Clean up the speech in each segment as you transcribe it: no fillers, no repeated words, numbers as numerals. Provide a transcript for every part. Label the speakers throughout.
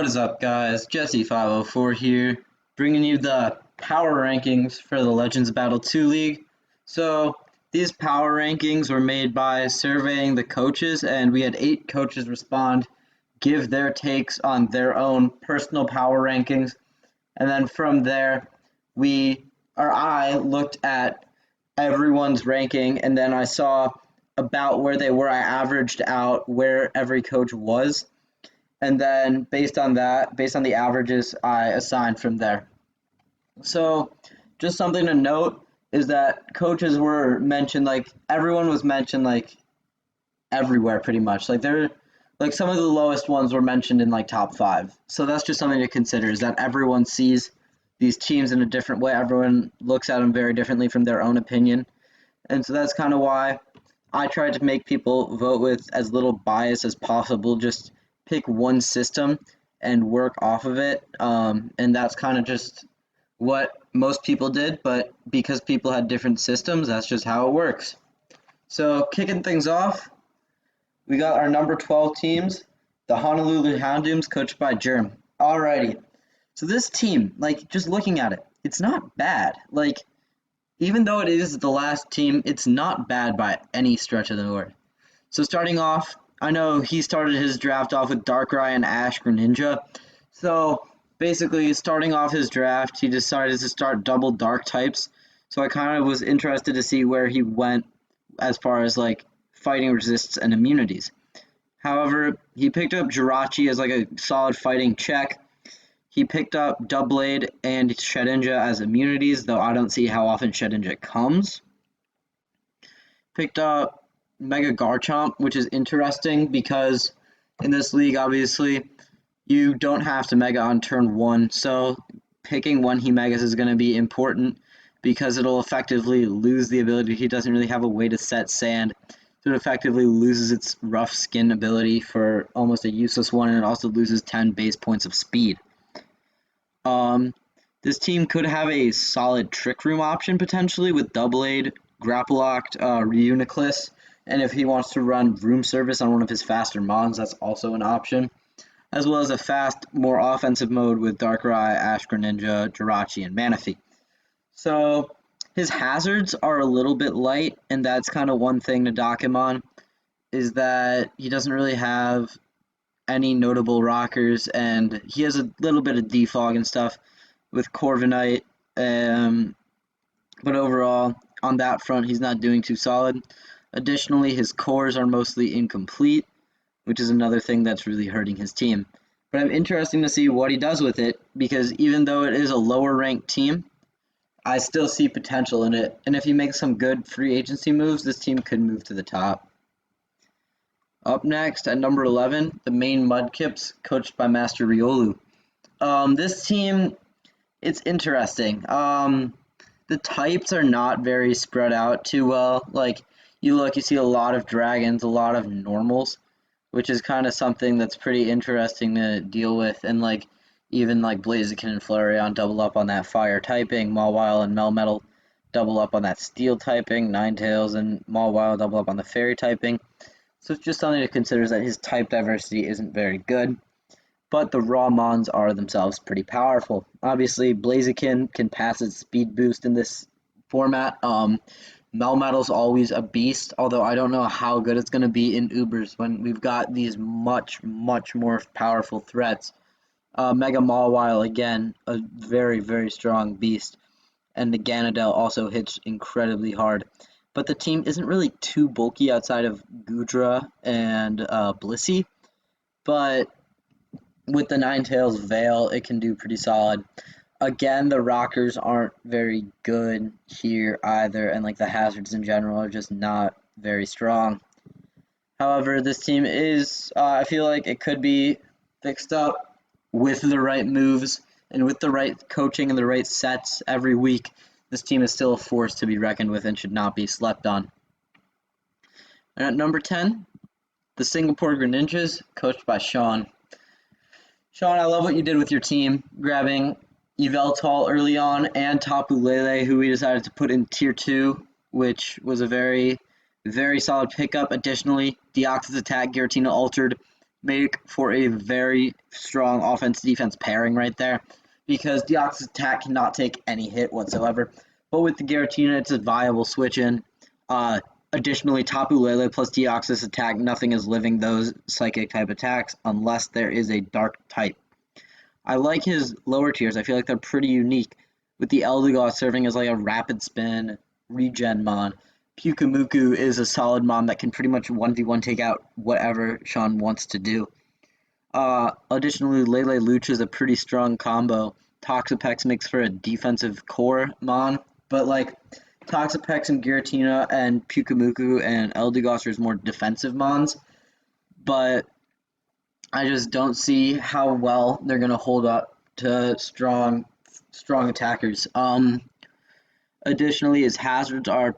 Speaker 1: What is up, guys? Jesse504 here, bringing you the power rankings for the Legends Battle 2 League. So, these power rankings were made by surveying the coaches, and we had 8 coaches respond, give their takes on their own personal power rankings. And then from there, I looked at everyone's ranking, and then I saw about where they were. I averaged out where every coach was. And then based on that, based on the averages, I assigned from there. So just something to note is that coaches were mentioned, like everyone was mentioned like everywhere pretty much. Like some of the lowest ones were mentioned in like top 5. So that's just something to consider, is that everyone sees these teams in a different way. Everyone looks at them very differently from their own opinion. And so that's kind of why I tried to make people vote with as little bias as possible. Just pick one system and work off of it, and that's kind of just what most people did, but because people had different systems, that's just how it works. So kicking things off, we got our number 12 teams, the Honolulu Houndooms, coached by Germ. Alrighty, so this team, like just looking at it, it's not bad. Like even though it is the last team, it's not bad by any stretch of the word. So starting off, I know he started his draft off with Darkrai and Ash Greninja. So basically, starting off his draft, he decided to start double dark types. So I kind of was interested to see where he went as far as like fighting resists and immunities. However, he picked up Jirachi as like a solid fighting check. He picked up Doublade and Shedinja as immunities, though I don't see how often Shedinja comes. Picked up Mega Garchomp, which is interesting because in this league, obviously, you don't have to Mega on turn 1, so picking when he Megas is going to be important because it'll effectively lose the ability. He doesn't really have a way to set Sand, so it effectively loses its Rough Skin ability for almost a useless one, and it also loses 10 base points of speed. This team could have a solid Trick Room option potentially with Doublade, Grapple-Locked, Reuniclus, and if he wants to run Room Service on one of his faster Mons, that's also an option. As well as a fast, more offensive mode with Darkrai, Ash Greninja, Jirachi, and Manaphy. So his hazards are a little bit light, and that's kind of one thing to dock him on, is that he doesn't really have any notable rockers, and he has a little bit of defog and stuff with Corviknight, but overall, on that front, he's not doing too solid. Additionally, his cores are mostly incomplete, which is another thing that's really hurting his team. But I'm interested to see what he does with it, because even though it is a lower-ranked team, I still see potential in it. And if he makes some good free agency moves, this team could move to the top. Up next, at number 11, the Maine Mudkips, coached by Master Riolu. This team, it's interesting. The types are not very spread out too well. Like, you see a lot of dragons, a lot of normals, which is kind of something that's pretty interesting to deal with. And like even like Blaziken and Flareon double up on that fire typing, Mawile and Melmetal double up on that steel typing, Ninetales and Mawile double up on the fairy typing. So it's just something to consider, is that his type diversity isn't very good, but the raw Mons are themselves pretty powerful. Obviously, Blaziken can pass its speed boost in this format. Melmetal's always a beast, although I don't know how good it's going to be in Ubers when we've got these much more powerful threats. Mega Mawile, again, a very, very strong beast, and the Ganondorf also hits incredibly hard. But the team isn't really too bulky outside of Goodra and Blissey, but with the Ninetales Veil, it can do pretty solid. Again, the rockers aren't very good here either, and like the hazards in general are just not very strong. However, this team is, I feel like it could be fixed up with the right moves and with the right coaching and the right sets every week. This team is still a force to be reckoned with and should not be slept on. And at number 10, the Singapore Greninjas, coached by Sean. Sean, I love what you did with your team, grabbing Yveltal early on and Tapu Lele, who we decided to put in Tier 2, which was a very, very solid pickup. Additionally, Deoxys Attack, Giratina Altered, make for a very strong offense-defense pairing right there, because Deoxys attack cannot take any hit whatsoever. But with the Giratina, it's a viable switch-in. Additionally, Tapu Lele plus Deoxys attack, nothing is living those psychic type attacks unless there is a dark type. I like his lower tiers. I feel like they're pretty unique, with the Eldegoss serving as like a rapid spin regen mon. Pyukumuku is a solid mon that can pretty much 1v1 take out whatever Sean wants to do. Additionally, Lele Lucha is a pretty strong combo. Toxapex makes for a defensive core mon, but like Toxapex and Giratina and Pyukumuku and Eldegoss are more defensive mons, but I just don't see how well they're going to hold up to strong attackers. Additionally, his hazards are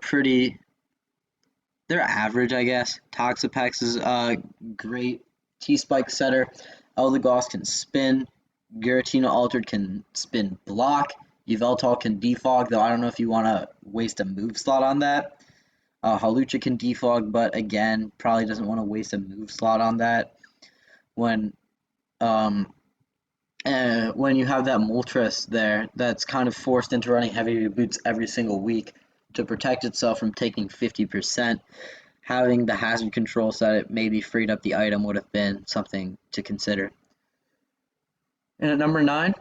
Speaker 1: they're average, I guess. Toxapex is a great T-Spike setter. Eldegoss can spin. Giratina Altered can spin block. Yveltal can defog, though I don't know if you want to waste a move slot on that. Hawlucha can defog, but again, probably doesn't want to waste a move slot on that. When you have that Moltres there that's kind of forced into running heavy boots every single week to protect itself from taking 50%, having the hazard control so that it maybe freed up the item would have been something to consider. And at number 9,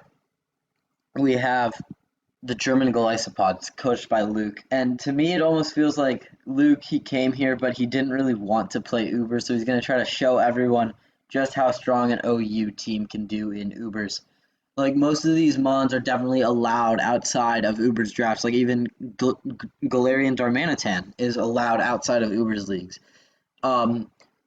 Speaker 1: we have the German Golisopods, coached by Luke. And to me, it almost feels like Luke, he came here, but he didn't really want to play Uber, so he's going to try to show everyone just how strong an OU team can do in Ubers. Like, most of these mons are definitely allowed outside of Uber's drafts. Like, even Galarian Darmanitan is allowed outside of Uber's leagues.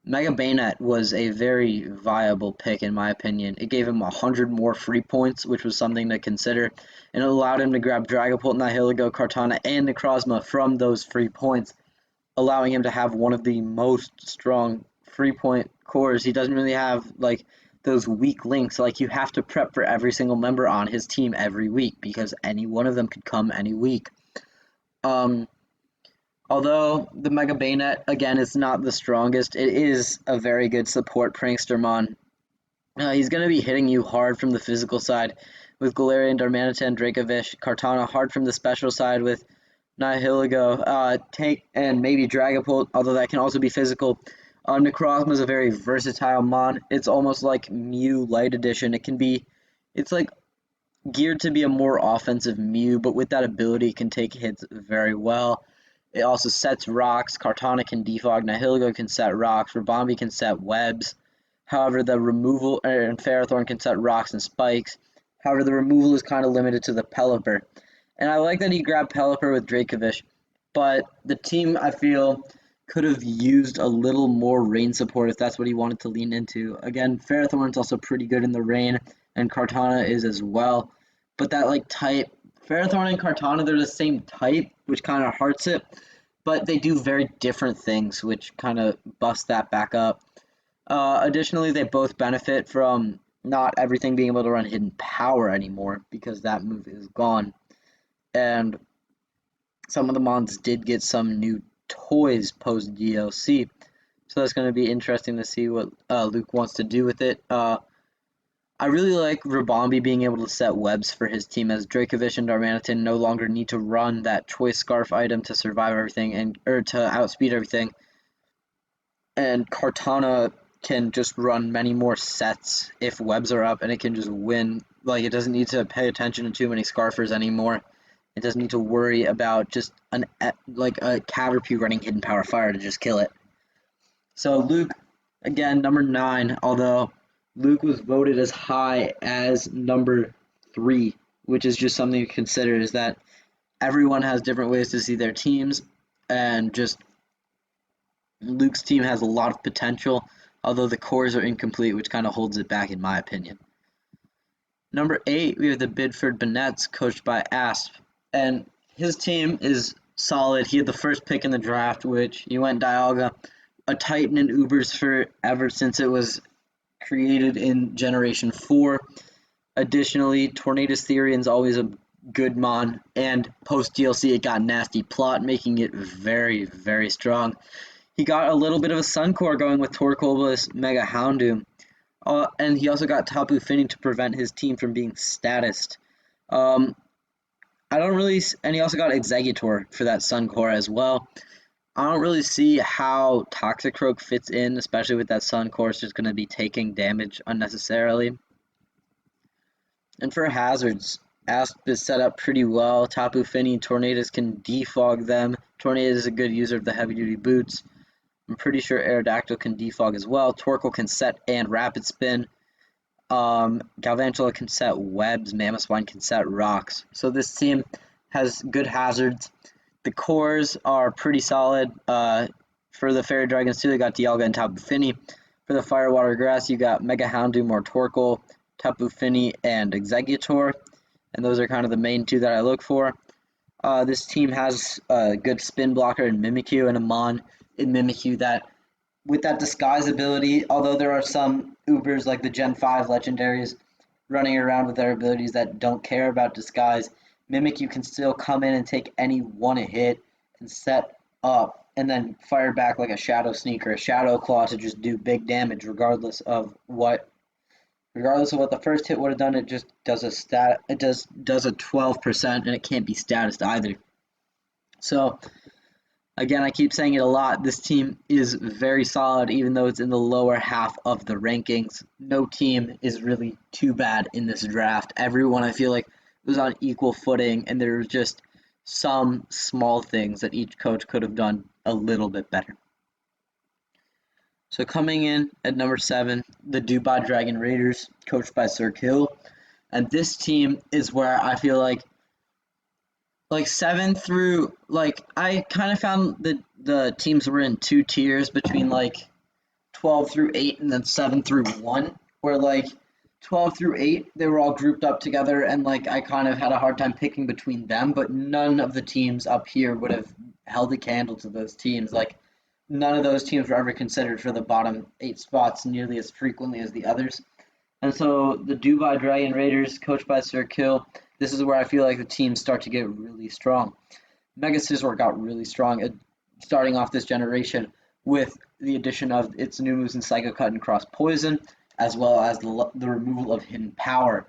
Speaker 1: Mega Bayonet was a very viable pick, in my opinion. It gave him 100 more free points, which was something to consider, and it allowed him to grab Dragapult, Nihilego, Kartana, and Necrozma from those free points, allowing him to have one of the most strong free point cores. He doesn't really have, like, those weak links. Like, you have to prep for every single member on his team every week, because any one of them could come any week. Although the Mega Bayonet, again, is not the strongest, it is a very good support Prankstermon. He's going to be hitting you hard from the physical side with Galarian, Darmanitan, Dracovish, Kartana, hard from the special side with Nihilego, Tank, and maybe Dragapult, although that can also be physical. Necrozma is a very versatile mon. It's almost like Mew Light Edition. It's like geared to be a more offensive Mew, but with that ability, it can take hits very well. It also sets rocks. Kartana can defog. Nihilego can set rocks. Ribombee can set webs. However, the removal, and Ferrothorn can set rocks and spikes. However, the removal is kind of limited to the Pelipper. And I like that he grabbed Pelipper with Dracovish, but the team, I feel, could have used a little more rain support if that's what he wanted to lean into. Again, Ferrothorn's also pretty good in the rain, and Kartana is as well. But that, like, type, Ferrothorn and Kartana, they're the same type, which kind of hurts it, but they do very different things, which kind of bust that back up. Additionally, they both benefit from not everything being able to run Hidden Power anymore, because that move is gone. And some of the mons did get some new toys post DLC, so that's going to be interesting to see what Luke wants to do with it. I really like Ribombee being able to set webs for his team, as Dracovish and Darmanitan no longer need to run that Choice Scarf item to survive everything or to outspeed everything. And Kartana can just run many more sets if webs are up, and it can just win. Like, it doesn't need to pay attention to too many Scarfers anymore. It doesn't need to worry about just a Caterpie running Hidden Power Fire to just kill it. So Luke, again, number 9, although Luke was voted as high as number 3, which is just something to consider, is that everyone has different ways to see their teams, and just Luke's team has a lot of potential, although the cores are incomplete, which kind of holds it back in my opinion. Number 8, we have the Biddeford Banettes, coached by Asp, and his team is solid. He had the first pick in the draft, which he went Dialga, a Titan in Ubers forever since it was created in Generation 4. Additionally, Tornadus Therian's always a good mon, and post-DLC it got Nasty Plot, making it very, very strong. He got a little bit of a Sun Core going with Torkoblus Mega Houndoom. And he also got Tapu Fini to prevent his team from being statused. Um, I don't really, and he also got Exeggutor for that Sun Core as well. I don't really see how Toxicroak fits in, especially with that Sun Core. It's just going to be taking damage unnecessarily. And for hazards, Asp is set up pretty well. Tapu Fini, Tornadus can defog them. Tornadus is a good user of the heavy duty boots. I'm pretty sure Aerodactyl can defog as well. Torkoal can set and rapid spin. Galvantula can set webs. Mammothswine can set rocks. So this team has good hazards. The cores are pretty solid. For the Fairy Dragons too, they got Dialga and Tapu Fini. For the Fire Water Grass, you got Mega Houndoom or Torkoal, Tapu Fini, and Exeggutor. And those are kind of the main two that I look for. This team has a good spin blocker in Mimikyu and a Mon in Mimikyu that, with that disguise ability, although there are some Ubers like the Gen 5 legendaries running around with their abilities that don't care about disguise, Mimikyu can still come in and take any one hit and set up and then fire back like a Shadow Sneak or a Shadow Claw to just do big damage regardless of what the first hit would have done. It just does a 12% and it can't be statused either. So again, I keep saying it a lot. This team is very solid, even though it's in the lower half of the rankings. No team is really too bad in this draft. Everyone, I feel like, was on equal footing, and there were just some small things that each coach could have done a little bit better. So coming in at number 7, the Dubai Dragon Raiders, coached by Sir Kill. And this team is where I feel like 7 through, I kind of found that the teams were in 2 tiers between 12 through 8 and then 7 through 1, where 12 through 8 they were all grouped up together, and I kind of had a hard time picking between them, but none of the teams up here would have held a candle to those teams. None of those teams were ever considered for the bottom 8 spots nearly as frequently as the others. And so the Dubai Dragon Raiders, coached by Sir Kill, this is where I feel like the teams start to get really strong. Mega Scizor got really strong starting off this generation with the addition of its new moves in Psycho Cut and Cross Poison, as well as the removal of Hidden Power.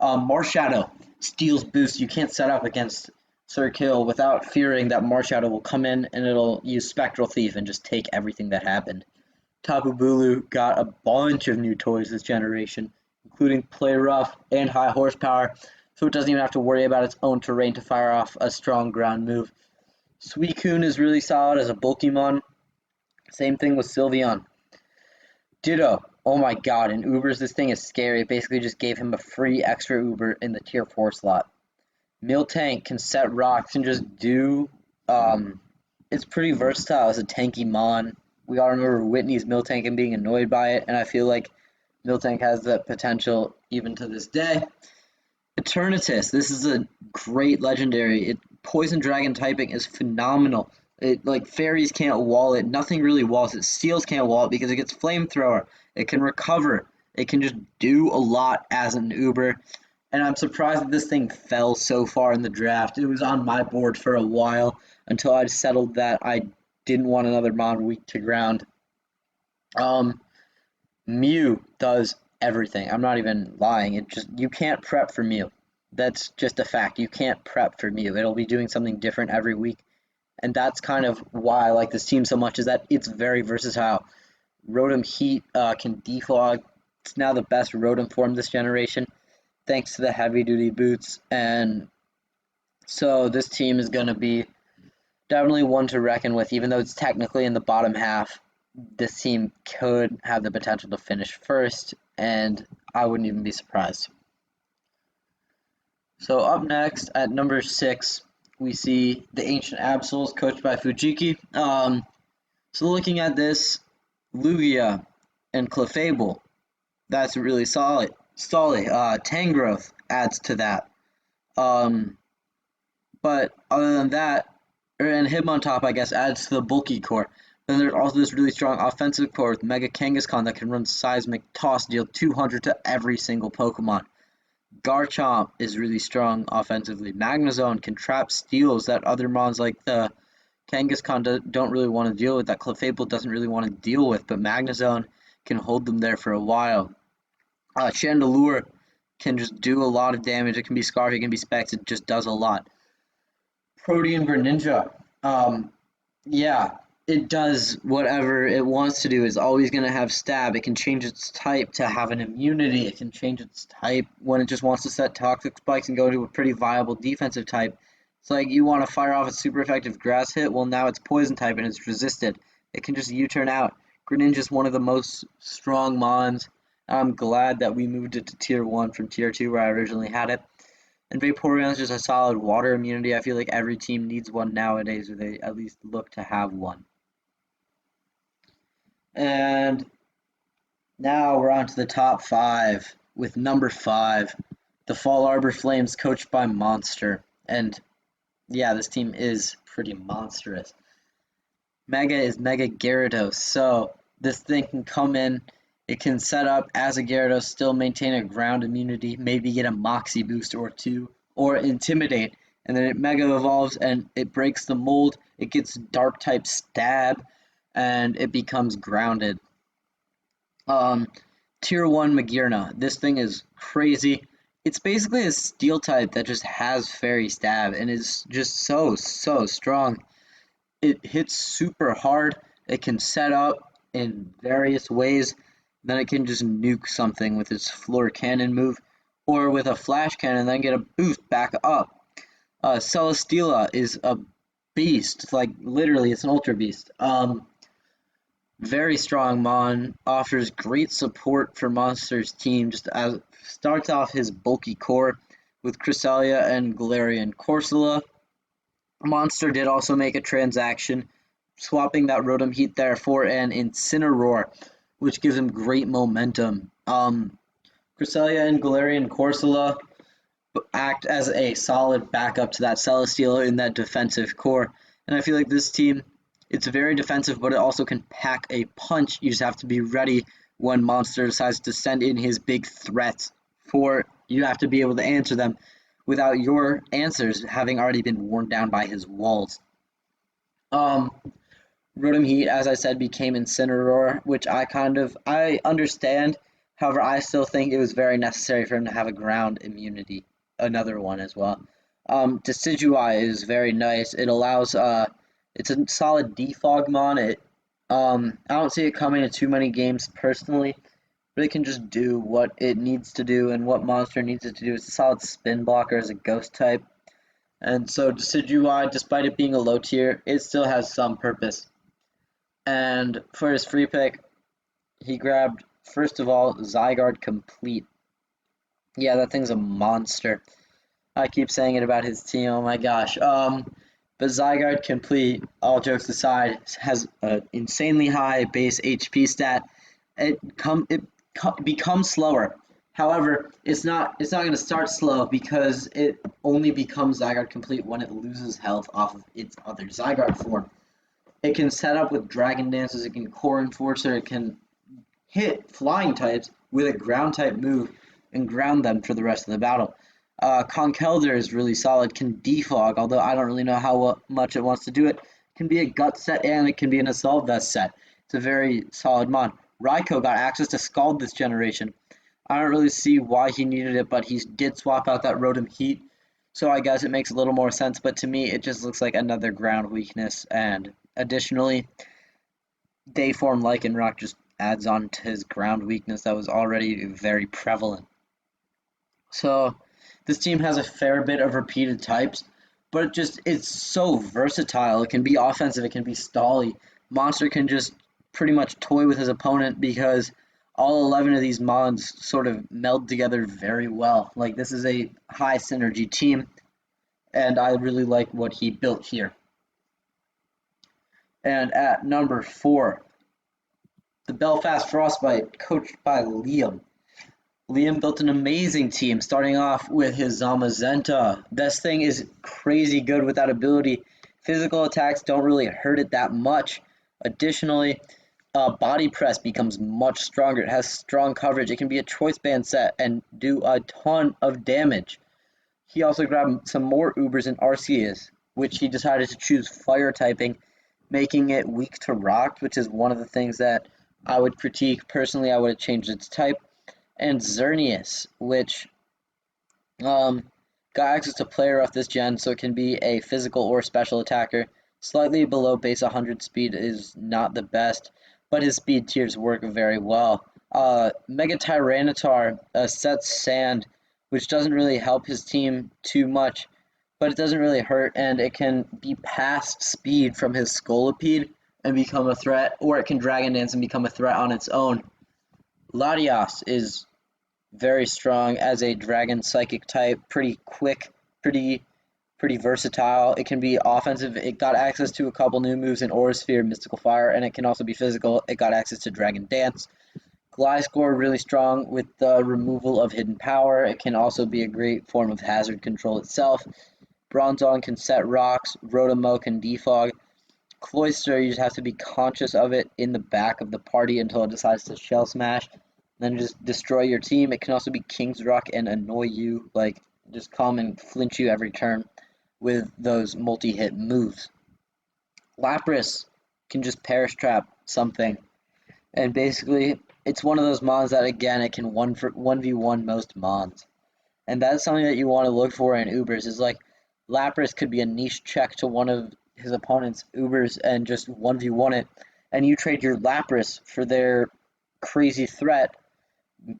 Speaker 1: Marshadow steals boost. You can't set up against Sir Kill without fearing that Marshadow will come in and it'll use Spectral Thief and just take everything that happened. Tapu Bulu got a bunch of new toys this generation, including Play Rough and High Horsepower, so it doesn't even have to worry about its own terrain to fire off a strong ground move. Suicune is really solid as a Pokemon. Same thing with Sylveon. Ditto. Oh my god, in Ubers this thing is scary. It basically just gave him a free extra Uber in the tier 4 slot. Miltank can set rocks and just do... it's pretty versatile as a tanky Mon. We all remember Whitney's Miltank and being annoyed by it, and I feel like Miltank has that potential even to this day. Eternatus, this is a great legendary. Poison Dragon typing is phenomenal. Fairies can't wall it. Nothing really walls it. Steels can't wall it because it gets Flamethrower. It can recover. It can just do a lot as an Uber. And I'm surprised that this thing fell so far in the draft. It was on my board for a while until I settled that I didn't want another Mon weak to ground. Mew does everything. I'm not even lying. You can't prep for Mew. That's just a fact. You can't prep for Mew. It'll be doing something different every week. And that's kind of why I like this team so much, is that it's very versatile. Rotom Heat can defog. It's now the best Rotom form this generation, thanks to the heavy-duty boots. And so this team is going to be definitely one to reckon with, even though it's technically in the bottom half. This team could have the potential to finish first, and I wouldn't even be surprised. So up next, at number 6, we see the Ancient Absols, coached by Fujiki. So looking at this, Lugia and Clefable, that's really solid. Tangrowth adds to that. But other than that, and Hitmontop, I guess, adds to the bulky core. Then there's also this really strong offensive core with Mega Kangaskhan that can run Seismic Toss, deal 200 to every single Pokemon. Garchomp is really strong offensively. Magnezone can trap steals that other Mons like the Kangaskhan don't really want to deal with, that Clefable doesn't really want to deal with, but Magnezone can hold them there for a while. Chandelure can just do a lot of damage. It can be Scarf, it can be Specs, it just does a lot. Protean Greninja. Yeah, it does whatever it wants to do. It's always going to have stab. It can change its type to have an immunity. It can change its type when it just wants to set toxic spikes and go to a pretty viable defensive type. It's like you want to fire off a super effective grass hit. Well, now it's poison type and it's resisted. It can just U-turn out. Greninja is one of the most strong mons. I'm glad that we moved it to tier 1 from tier 2 where I originally had it. And Vaporeon is just a solid water immunity. I feel like every team needs one nowadays, or they at least look to have one. And now we're on to the top 5 with number 5, the Fallarbor Flames, coached by Monster. And yeah, this team is pretty monstrous. Mega is Mega Gyarados, so this thing can come in, it can set up as a Gyarados, still maintain a ground immunity, maybe get a Moxie boost or two, or Intimidate, and then it Mega evolves and it breaks the mold, it gets Dark type Stab, and it becomes grounded. Tier 1 Magearna, this thing is crazy. It's basically a Steel type that just has Fairy Stab and is just so strong. It hits super hard. It can set up in various ways. Then it can just nuke something with its floor cannon move, or with a flash cannon, then get a boost back up. Celesteela is a beast, like literally, it's an ultra beast. Very strong mon, offers great support for Monster's team. Just as starts off his bulky core with Cresselia and Galarian Corsola. Monster did also make a transaction, swapping that Rotom Heat there for an Incineroar, which gives him great momentum. Cresselia and Galarian Corsola act as a solid backup to that Celesteela in that defensive core. And I feel like this team, it's very defensive, but it also can pack a punch. You just have to be ready when Monster decides to send in his big threats. You have to be able to answer them without your answers having already been worn down by his walls. Rotom Heat, as I said, became Incineroar, which I understand. However, I still think it was very necessary for him to have a ground immunity, another one as well. Decidueye is very nice. It allows, it's a solid defog mon. I don't see it coming to too many games personally, but it can just do what it needs to do and what Monster needs it to do. It's a solid spin blocker as a ghost type. And so Decidueye, despite it being a low tier, it still has some purpose. And for his free pick, he grabbed, first of all, Zygarde Complete. Yeah, that thing's a monster. I keep saying it about his team, oh my gosh. But Zygarde Complete, all jokes aside, has an insanely high base HP stat. It becomes slower. However, it's not going to start slow because it only becomes Zygarde Complete when it loses health off of its other Zygarde form. It can set up with Dragon Dances, it can Core Enforcer, it can hit flying types with a ground type move and ground them for the rest of the battle. Conkeldurr is really solid, can defog, although I don't really know how much it wants to do it. It can be a gut set and it can be an assault vest set. It's a very solid mon. Raikou got access to Scald this generation. I don't really see why he needed it, but he did swap out that Rotom Heat, so I guess it makes a little more sense, but to me it just looks like another ground weakness, and additionally, Dayform Lycanroc just adds on to his ground weakness that was already very prevalent. So this team has a fair bit of repeated types, but it's so versatile. It can be offensive, it can be stally. Monster can just pretty much toy with his opponent because all 11 of these mods sort of meld together very well. Like, this is a high synergy team, and I really like what he built here. And at number 4, the Belfast Frostbite, coached by Liam. Liam built an amazing team, starting off with his Zamazenta. This thing is crazy good with that ability. Physical attacks don't really hurt it that much. Additionally, body press becomes much stronger. It has strong coverage. It can be a choice band set and do a ton of damage. He also grabbed some more Ubers and Arceus, which he decided to choose fire typing, making it weak to rock, which is one of the things that I would critique. Personally, I would have changed its type. and Xerneas, which got access to player off this gen, so it can be a physical or special attacker. Slightly below base 100 speed is not the best, but his speed tiers work very well. Mega Tyranitar sets sand, which doesn't really help his team too much, but it doesn't really hurt, and it can be past speed from his Scolipede and become a threat, or it can Dragon Dance and become a threat on its own. Latias is very strong as a dragon psychic type, pretty quick, pretty versatile. It can be offensive. It got access to a couple new moves in Aura Sphere, Mystical Fire, and it can also be physical. It got access to Dragon Dance. Gliscor really strong with the removal of hidden power. It can also be a great form of hazard control itself. Bronzong can set rocks. Rotomo can defog. Cloyster, you just have to be conscious of it in the back of the party until it decides to shell smash. Then just destroy your team. It can also be King's Rock and annoy you, like just come and flinch you every turn with those multi-hit moves. Lapras can just Perish Trap something. And basically, it's one of those mons that, again, it can 1v1 most mons. And that's something that you want to look for in Ubers, is like, Lapras could be a niche check to one of his opponent's Ubers and just 1v1 it, and you trade your Lapras for their crazy threat,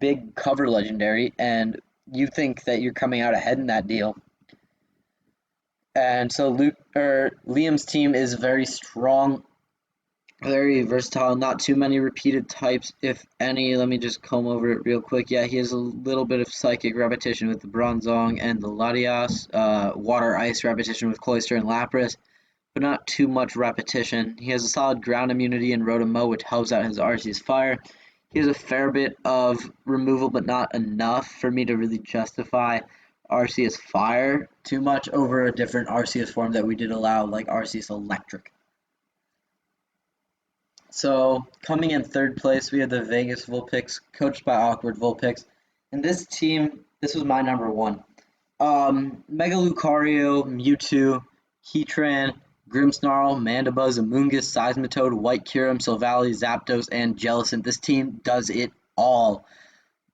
Speaker 1: big cover legendary, and you think that you're coming out ahead in that deal. And so Liam's team is very strong, very versatile, not too many repeated types, if any. Let me just comb over it real quick. Yeah, he has a little bit of psychic repetition with the Bronzong and the Latias, water ice repetition with Cloyster and Lapras, but not too much repetition. He has a solid ground immunity in Rotomo, which helps out his Arceus Fire. He has a fair bit of removal, but not enough for me to really justify Arceus Fire too much over a different Arceus form that we did allow, like Arceus Electric. So, coming in third place, we have the Vegas Vulpix, coached by Awkward Vulpix. And this team, this was my number one. Mega Lucario, Mewtwo, Heatran, Grimmsnarl, Mandibuzz, Amoonguss, Seismitoad, White Kyurem, Silvally, Zapdos, and Jellicent. This team does it all.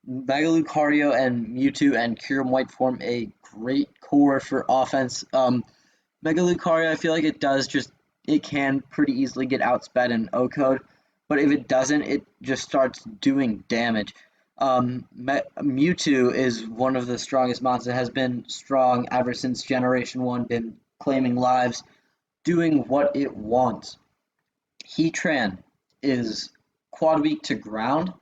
Speaker 1: Mega Lucario and Mewtwo and Kyurem White form a great core for offense. Mega Lucario, I feel like it can pretty easily get outsped in O-Code, but if it doesn't, it just starts doing damage. Mewtwo is one of the strongest monsters, has been strong ever since Generation 1, been claiming lives, doing what it wants. Heatran is quad weak to ground,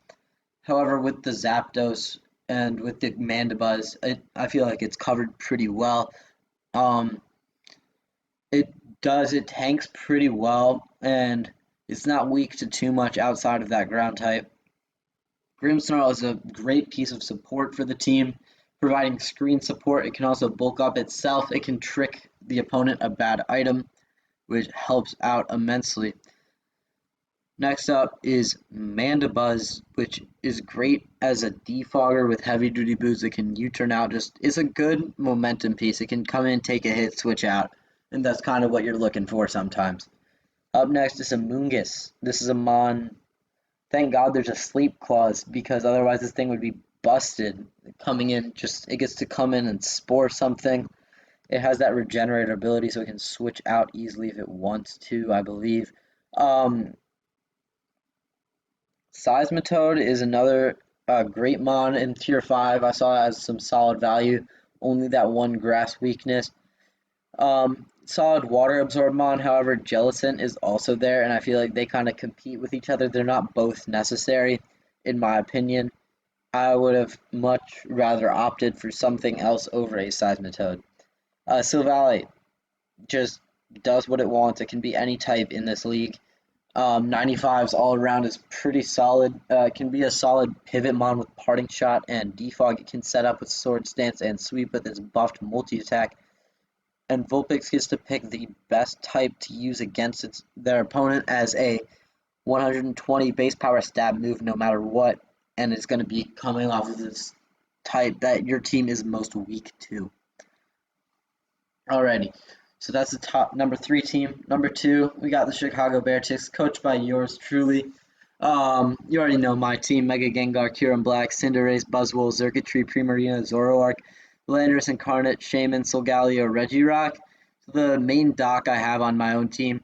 Speaker 1: however with the Zapdos and with the Mandibuzz, I feel like it's covered pretty well. It tanks pretty well, and it's not weak to too much outside of that ground type. Grimmsnarl is a great piece of support for the team, providing screen support. It can also bulk up itself. It can trick the opponent a bad item, which helps out immensely. Next up is Mandibuzz, which is great as a defogger with heavy duty boots. It can U-turn out. It's a good momentum piece. It can come in, take a hit, switch out, and that's kind of what you're looking for sometimes. Up next is Amoonguss. This is a mon. Thank God there's a sleep clause, because otherwise this thing would be busted. Coming in, it gets to come in and spore something. It has that regenerator ability, so it can switch out easily if it wants to, I believe. Seismitoad is another great mon in Tier 5. I saw it as some solid value, only that one grass weakness. Solid water absorb mon, however, Jellicent is also there, and I feel like they kind of compete with each other. They're not both necessary, in my opinion. I would have much rather opted for something else over a Seismitoad. Silvally just does what it wants. It can be any type in this league. 95s all around is pretty solid. It can be a solid pivot mon with Parting Shot and Defog. It can set up with Sword Stance and Sweep with its buffed multi-attack. And Vulpix gets to pick the best type to use against their opponent as a 120 base power stab move no matter what, and it's going to be coming off of this type that your team is most weak to. Alrighty, so that's the top number 3 team. Number 2, we got the Chicago Beartics, coached by yours truly. You already know my team: Mega Gengar, Kyurem Black, Cinderace, Buzzwole, Xurkitree, Primarina, Zoroark, Landorus Incarnate, Shaman, Solgaleo, Regirock. So the main doc I have on my own team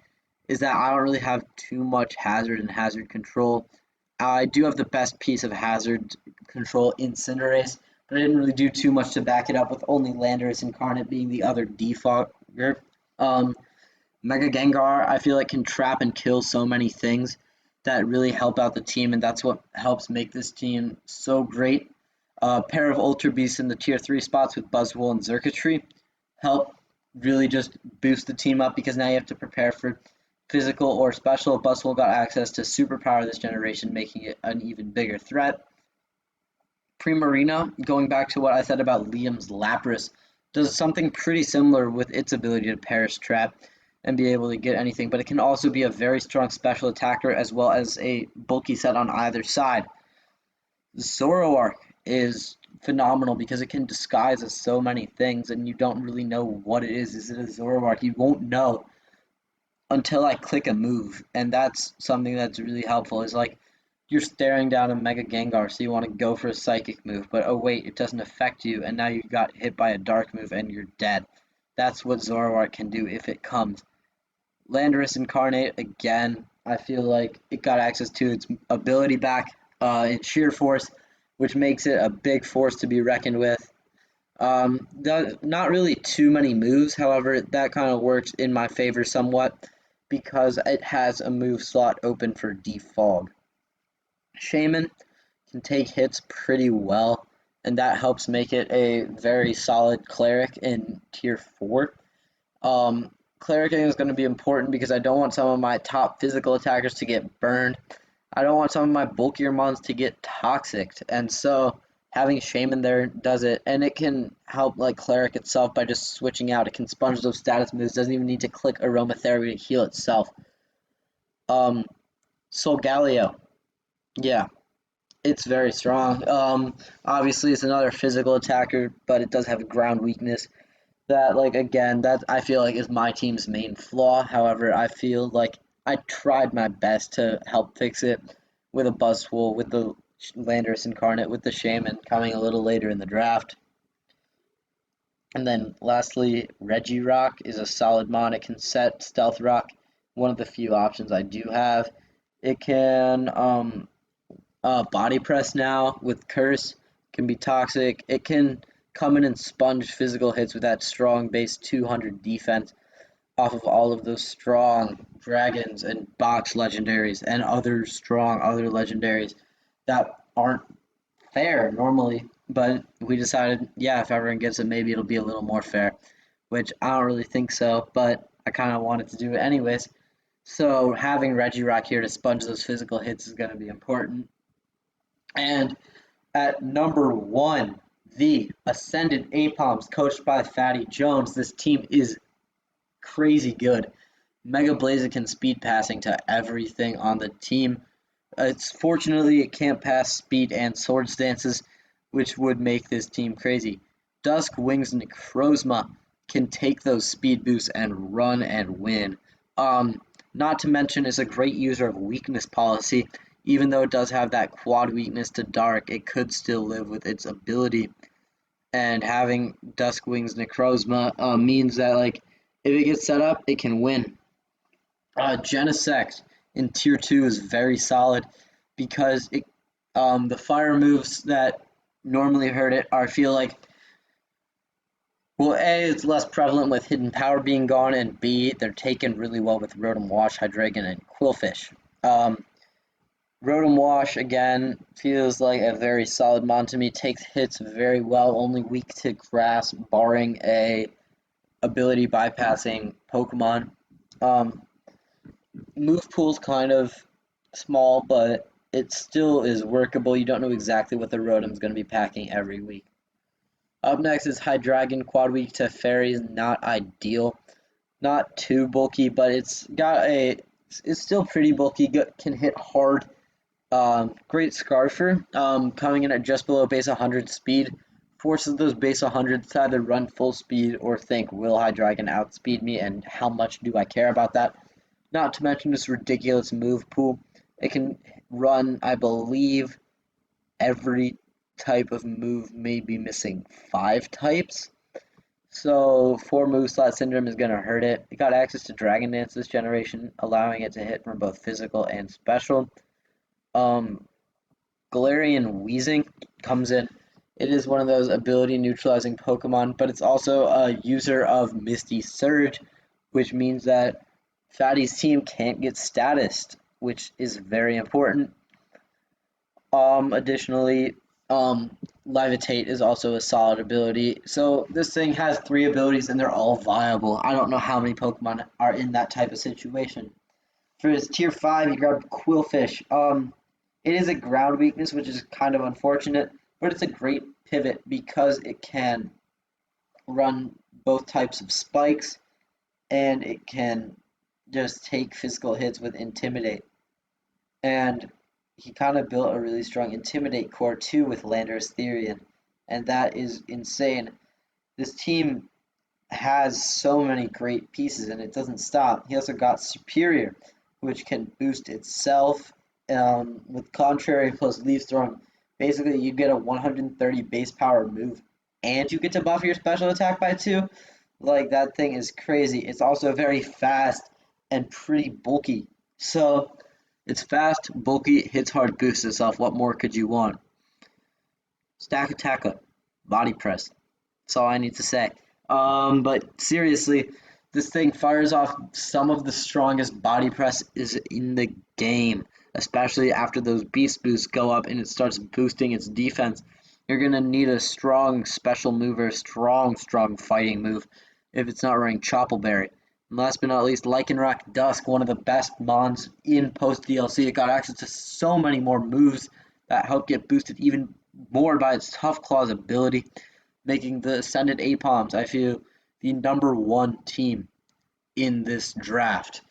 Speaker 1: is that I don't really have too much hazard and hazard control. I do have the best piece of hazard control in Cinderace, but I didn't really do too much to back it up with only Landorus Incarnate being the other default group. Um, Mega Gengar, I feel like, can trap and kill so many things that really help out the team, and that's what helps make this team so great. A pair of Ultra Beasts in the tier 3 spots with Buzzwole and Xurkitree help really just boost the team up, because now you have to prepare for physical or special. Buzzwole got access to Superpower this generation, making it an even bigger threat. Primarina, going back to what I said about Liam's Lapras, does something pretty similar with its ability to Perish Trap and be able to get anything, but it can also be a very strong special attacker as well as a bulky set on either side. Zoroark is phenomenal because it can disguise as so many things, and you don't really know what it is. Is it a Zoroark? You won't know until I click a move, and that's something that's really helpful. Is like you're staring down a Mega Gengar, so you want to go for a Psychic move, but oh wait, it doesn't affect you, and now you got hit by a Dark move and you're dead. That's what Zoroark can do if it comes. Landorus Incarnate, again, I feel like it got access to its ability back in Sheer Force, which makes it a big force to be reckoned with. Not really too many moves, however, that kind of works in my favor somewhat because it has a move slot open for Defog. Shaman can take hits pretty well, and that helps make it a very solid cleric in tier 4. Clericing is going to be important because I don't want some of my top physical attackers to get burned. I don't want some of my bulkier mons to get toxic, and so having Shaman there does it, and it can help like Cleric itself by just switching out. It can sponge those status moves, doesn't even need to click Aromatherapy to heal itself. Solgaleo, yeah, it's very strong. Obviously it's another physical attacker, but it does have a ground weakness. That, like, again, that I feel like is my team's main flaw. However, I feel like I tried my best to help fix it with a Buzzwole, with the Landorus Incarnate, with the Shaman coming a little later in the draft. And then lastly, Regirock is a solid mod. It can set Stealth Rock, one of the few options I do have. It can body press now with Curse, can be toxic. It can come in and sponge physical hits with that strong base 200 defense off of all of those strong dragons and box legendaries and other strong other legendaries that aren't fair normally, but we decided, yeah, if everyone gets it, maybe it'll be a little more fair, which I don't really think so, but I kind of wanted to do it anyways. So having Regirock here to sponge those physical hits is going to be important. And at number 1, the Ascendant Aipoms, coached by Fatty Jones. This team is crazy good. Mega Blaziken speed passing to everything on the team. Fortunately, it can't pass speed and sword stances, which would make this team crazy. Dusk Wings Necrozma can take those speed boosts and run and win. Not to mention, it's a great user of weakness policy. Even though it does have that quad weakness to dark, it could still live with its ability. And having Duskwing's Necrozma means that, like, if it gets set up, it can win. Genesect in tier 2 is very solid because it, the fire moves that normally hurt it are, I feel like, well, A, it's less prevalent with Hidden Power being gone, and B, they're taken really well with Rotom Wash, Hydreigon, and Quillfish. Rotom Wash, again, feels like a very solid mon to me. Takes hits very well, only weak to grass, barring a ability bypassing Pokemon. Move pool's kind of small, but it still is workable. You don't know exactly what the Rotom's going to be packing every week. Up next is Hydreigon, quad weak to Fairies, not ideal. Not too bulky, but it's still pretty bulky, can hit hard. Great Scarfer, coming in at just below base 100 speed, forces those base 100s to either run full speed or think, will Hydreigon outspeed me, and how much do I care about that? Not to mention this ridiculous move pool. It can run, I believe, every type of move, maybe missing 5 types. So 4 move slot syndrome is going to hurt it. It got access to Dragon Dance this generation, allowing it to hit from both physical and special. Galarian Wheezing comes in. It is one of those ability neutralizing Pokemon, but it's also a user of Misty Surge, which means that Fatty's team can't get statused, which is very important. Additionally, Levitate is also a solid ability. So this thing has 3 abilities and they're all viable. I don't know how many Pokemon are in that type of situation. For his tier 5, you grab Quillfish. It is a ground weakness, which is kind of unfortunate, but it's a great pivot because it can run both types of spikes and it can just take physical hits with Intimidate. And he kind of built a really strong Intimidate core too with Landorus Therian, and that is insane. This team has so many great pieces and it doesn't stop. He also got Superior, which can boost itself with Contrary plus Leaf Storm. Basically, you get a 130 base power move and you get to buff your special attack by 2. Like, that thing is crazy. It's also very fast and pretty bulky. So, it's fast, bulky, hits hard, boosts itself. What more could you want? Stack attack up, body press. That's all I need to say. But seriously, this thing fires off some of the strongest body press is in the game, especially after those beast boosts go up and it starts boosting its defense. You're going to need a strong special move or a strong fighting move if it's not running Choppleberry. And last but not least, Lycanroc Dusk, one of the best mons in post DLC. It got access to so many more moves that help get boosted even more by its Tough Claws ability, making the Ascended Aipoms, I feel, the #1 team in this draft.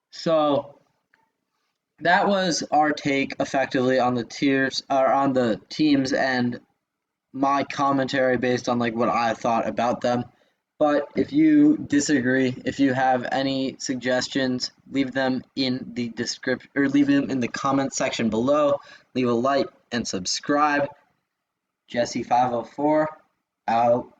Speaker 1: So that was our take effectively on the tiers or on the teams and my commentary based on like what I thought about them. But if you disagree, if you have any suggestions, leave them in the description or leave them in the comment section below. Leave a like and subscribe. Jesse504 out.